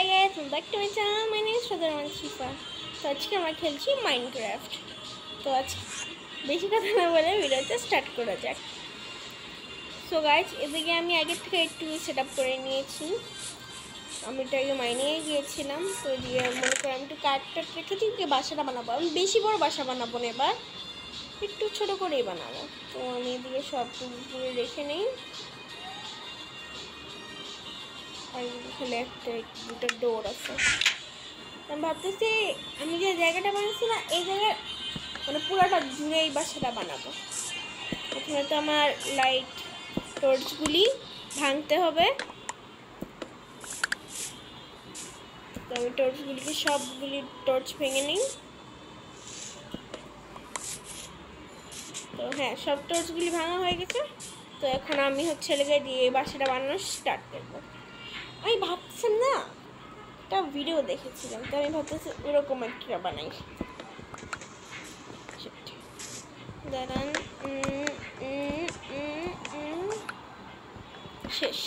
Hi guys, welcome back to my channel. My name is Fadharman Shifa. তো আজকে আমরা খেলছি মাইনক্রাফট। তো আজকে বেশি কথা না বলে ভিডিওটা স্টার্ট করা যাক। সো গাইজ, এদিকে আমি আগে থেকে একটু সেট আপ করে নিয়েছি। আমি একটু আগে মাইনে গিয়েছিলাম। তো এদিকে মনে করে আমি একটু কাঠটা রেখেছি, বাসাটা বানাবো। আমি বেশি বড় বাসা বানাবো না, এবার একটু ছোট করেই বানাবো। তো আমি এদিকে সব টুলগুলো রেখে নেই। আর এখানে একটা দুটো ডোর আছে। আমি ভাবতেছি আমি যে জায়গাটা বানাচ্ছি না, এই জায়গায় মানে পুরোটা জুড়ে এই বাসাটা বানাবো। প্রথমে তো আমার লাইট টর্চগুলি ভাঙতে হবে। তো আমি টর্চগুলিকে সবগুলি টর্চ ভেঙে নিই। তো হ্যাঁ, সব টর্চগুলি ভাঙা হয়ে গেছে। তো এখন আমি লেগে দিয়ে এই বাসাটা বানানো স্টার্ট করবো। আমি ভাবছিলাম না, একটা ভিডিও দেখেছিলাম, তো আমি ভাবতেছি ওরকম একটা বানাই। দাঁড়ান, শেষ।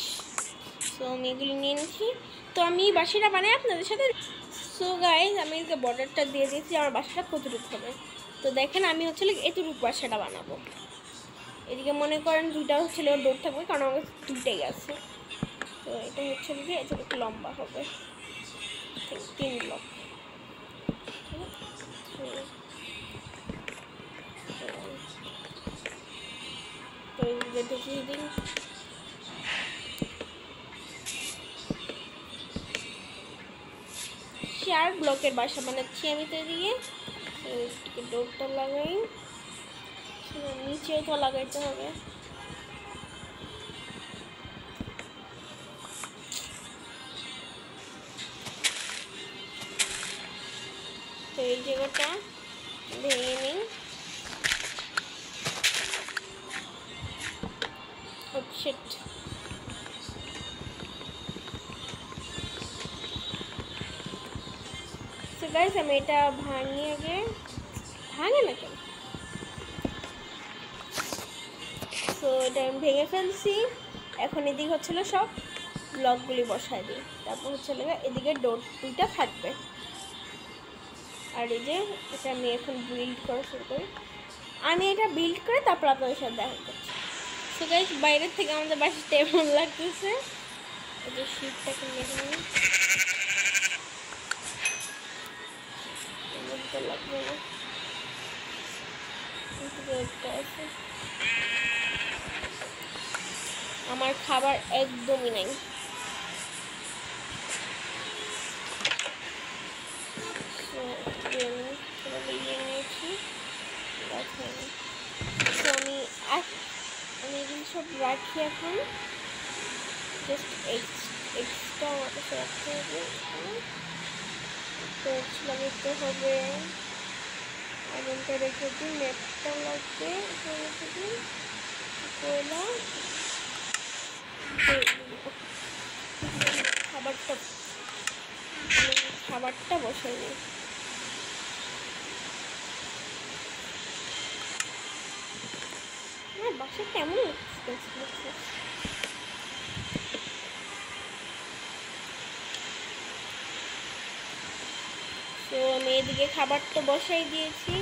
সো আমি এগুলি নিয়ে নিচ্ছি। তো আমি বাসাটা বানাই আপনাদের সাথে। সো গাইজ, আমি যে বর্ডারটা দিয়ে দিয়েছি আমার বাসাটা কতটুকু হবে। তো দেখেন, আমি এতটুকু বাসাটা বানাবো। এদিকে মনে করেন দুইটা ডোর থাকবে, কারণ আমার কাছে দুইটাই আছে। তো এটা এতটুকু লম্বা হবে, 3 ব্লক। তো ঢুকিয়ে দিন। 4 ব্লকের বাসা বানাচ্ছি আমি। তো এদিকে ডোরটা লাগাই, নিচেও তো লাগাইতে হবে। তো এই জায়গাটা ভেঙে নিই। সো গাইস, আমি এটা ভাঙে না কেন। তো এটা আমি ভেঙে ফেলছি। এখন এদিকে সব ব্লকগুলি বসাই দিই। তারপর এদিকে ডোর দুইটা থাকবে। আর এই যে এটা আমি এখন বিল্ড করা শুরু করি। আমি এটা বিল্ড করে তারপর আপনাদের সাথে দেখা করছি। সো গাইস, বাইরের থেকে আমাদের বাসাটা এমন লাগতেছে। এই যে শীটটাকে মেরে নিই, লাগবে না। আমার খাবার একদমই নাই। নিয়েছি। তো আমি এগুলো সব রাখি এখন। জাস্ট এক্সট্রা আমার কাছে রাখতে হবে। তো লাগাতে হবে। আগুনটা রেখে দিই, নেটটা লাগবে, রেখে দিই, কয়লা। খাবারটা বসাই নিই। আমার বাসা কেমন এক্সপেন্সিভ লাগছে। তো আমি এদিকে খাবারটা বসাই দিয়েছি।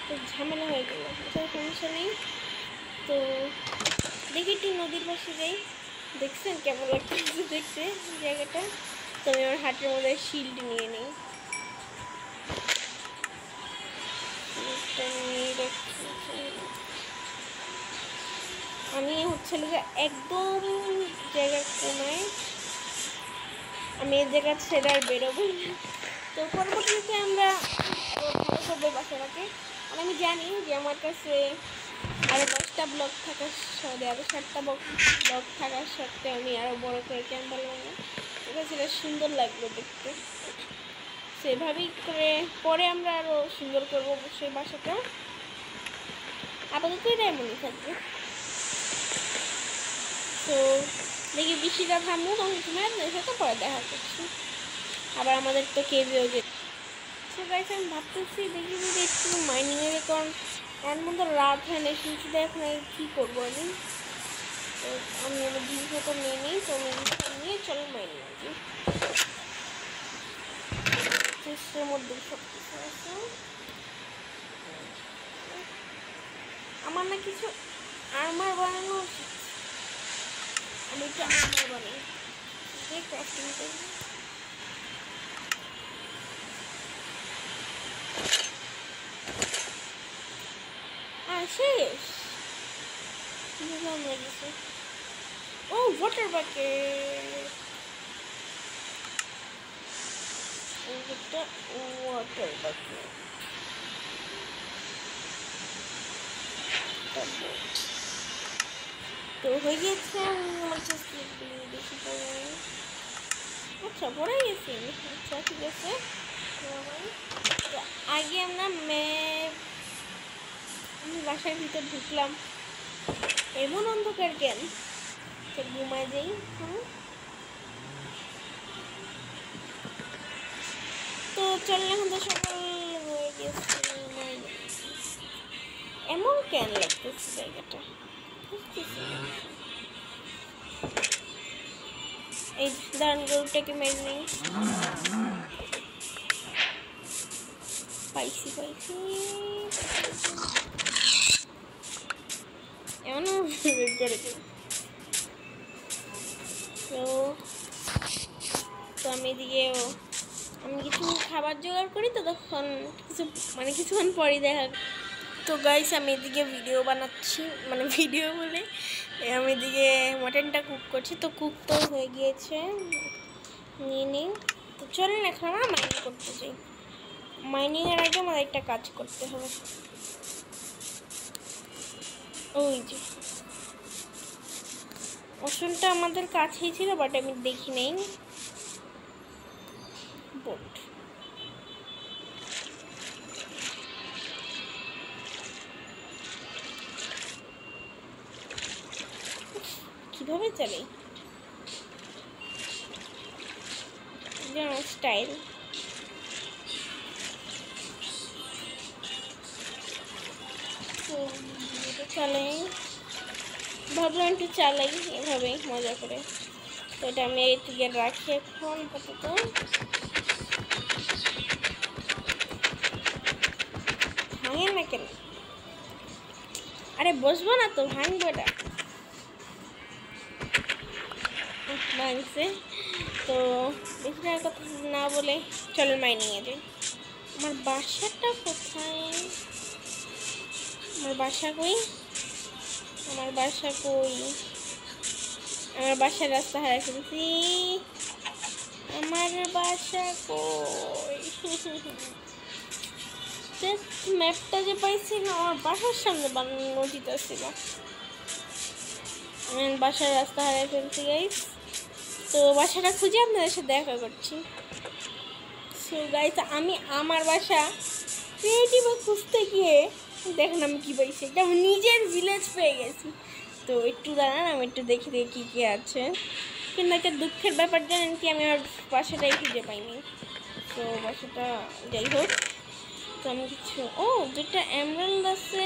তো ঝামেলা হয়ে গেল, সমস্যা নেই। তো দেখি একটু নদীর পাশে যাই। দেখছেন কেমন লাগছে দেখতে জায়গাটা। তো আমি আমার হাতের মধ্যে শিল্ড নিয়ে নিই। আমি একদম জায়গার কোনায়, আমি এই জায়গা ছেড়ে আর বেরোবো না। তো পরবর্তীতে আমরা ভালো করবো বাসাটাকে। আর আমি জানি যে আমার কাছে আরও 10টা ব্লক থাকার সাথে, আরও 7টা ব্লক থাকার সত্ত্বেও আমি আরও বড় করে কেন পারলাম না। এটা সেটা সুন্দর লাগবে দেখতে। সেভাবেই করে পরে আমরা আরও সুন্দর করবো অবশ্যই বাসাটা। আপাতত এটা এমনই থাকবে। তো দেখি বৃষ্টিটা থামবো, তখন সময় আপনাদের সাথে পরে দেখা করছি। আবার আমাদের তো কেভিও যেতে। সো গাইস, আমি ভাবতেছি দেখি যদি একটু মাইনিংয়ের, কারণ এর মধ্যে রাত হয় না, শুনছি এখন কী করবো আমি। তো আমি আমার জিনিসপত্র নিয়ে নিই। তো আমি চলো মাইনে আছি চেষ্টার মধ্যে সব কিছু আছে আমার না কিছু আর্মার বানানো উচিত আমি একটু আর্মার বানাই ক্রাফটিং করি আর শেষ বুঝলাম লেগেছে ও ওয়াটার বাকেট একটা ওয়াটার বাকেট তো হয়ে গেছে আমার কাছে বেশি পড়ে আচ্ছা পড়ে গেছি আচ্ছা ঠিক আছে তো আগে আমরা আমি বাসার ভিতর ঢুকলাম এমন অন্ধকার কেন তো ঘুমায় যাই তো চললে এখন তো সকাল হয়ে গেছে এমন কেন লাগতেছে জায়গাটা এই দাঁড়ান গরুটাকে মেরে নেই পাইছি এমন করে তো আমি এদিকে আমি কিছু খাবার জোগাড় করি তো তখন কিছুক্ষণ পরই দেখা তো গাইস আমি এদিকে ভিডিও বানাচ্ছি ভিডিও বলে আমি এদিকে মটনটা কুক করছি তো কুক তো হয়ে গিয়েছে নিয়ে নিই তো চলেন এখন আমরা মাইনিং করতে চাই মাইনিংয়ের আগে আমার একটা কাজ করতে হবে ওই যে ওষুধটা আমাদের কাছেই ছিল বাট আমি দেখি নেই বোট কিভাবে চলে স্টাইল চালাই ভাবলাম একটু চালাই এভাবে মজা করে তো এটা আমি এদিকে রাখি এখন আপাতত ভাঙে না কেন আরে বসবো না তো ভাঙবো এটা ভাঙছে তো বেশি কথা না বলে চলো মাইনিংয়ে যাই আমার বাসাটা কোথায় আমার বাসা কই আমার বাসার রাস্তা হারিয়ে ফেলছি আমার বাসা কই ম্যাপটা যে পাইছি না আমার বাসার সামনে বানানো উচিত ছিল আমি বাসার রাস্তা হারিয়ে ফেলছি গাইস তো বাসাটা খুঁজে আপনাদের সাথে দেখা করছি সো গাইস আমি আমার বাসা ক্রিয়েটিভ খুঁজতে গিয়ে দেখেন আমি কী পাইছি এটা আমি নিজের ভিলেজ পেয়ে গেছি তো একটু দাঁড়ান আমি একটু দেখি কী কী আছে কিন্তু একটা দুঃখের ব্যাপার জানেন কি আমি আমার বাসাটাই খুঁজে পাইনি তো বাসাটা যাই হোক তো আমি কিছু দুটা এমরাল্ড আছে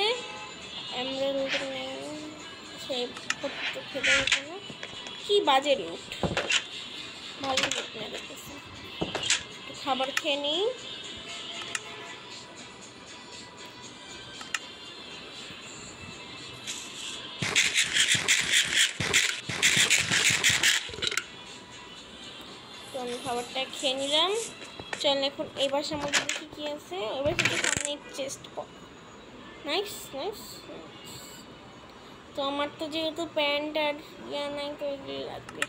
এমরাল্ড সে খেতে কি বাজে লুট ভালো লুট না দেখতেছি খাবার খেয়ে নিই তো আমি খাবারটা খেয়ে নিলাম চল এখন এই বাসার মধ্যে দেখি কি আছে ওই বাসার সামনে চেস্ট নাইস নাইস তো আমার তো যেহেতু প্যান্ট আর নাই তো এগুলি লাগবে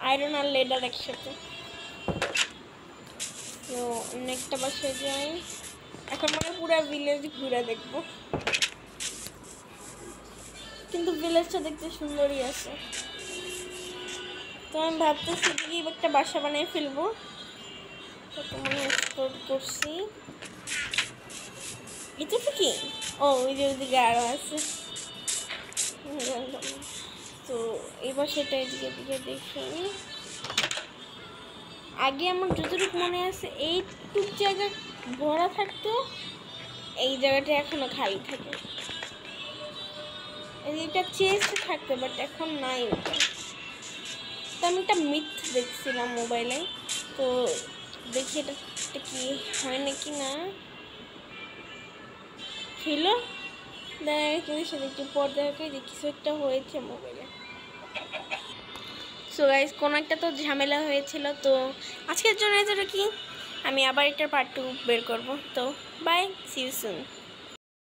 আয়রন আর লেদার একসাথে তো অনেকটা বাসায় যাই এখন পুরো ভিলেজ ঘুরে দেখবো কিন্তু ভিলেজটা দেখতে সুন্দরই আছে তো আমি ভাবতেছি কি একটা বাসা বানিয়ে ফেলবো তো মনে এক্সপ্লোর করছি এটা কি ওই যে ওইদিকে আরো আছে তো এই বাসাটা এদিকে দেখি আগে আমার যতটুকু মনে আছে এইটুক জায়গা ভরা থাকতো এই জায়গাটা এখনো খালি থাকে এটা চেস্ট থাকতো বাট এখন নাই ওটা। তো আমি একটা মিথ দেখছিলাম মোবাইলে, তো দেখি এটা কি হয় নাকি না ছিল। কিন্তু সেটা একটু পর দেখে যে কিছু একটা হয়েছে মোবাইলে। সো গাইস কোনো একটা তো ঝামেলা হয়েছিল, তো আজকের জন্য এটা কি আমি আবার এটার পার্ট 2 বের করব। তো বাই, সি ইউ সুন।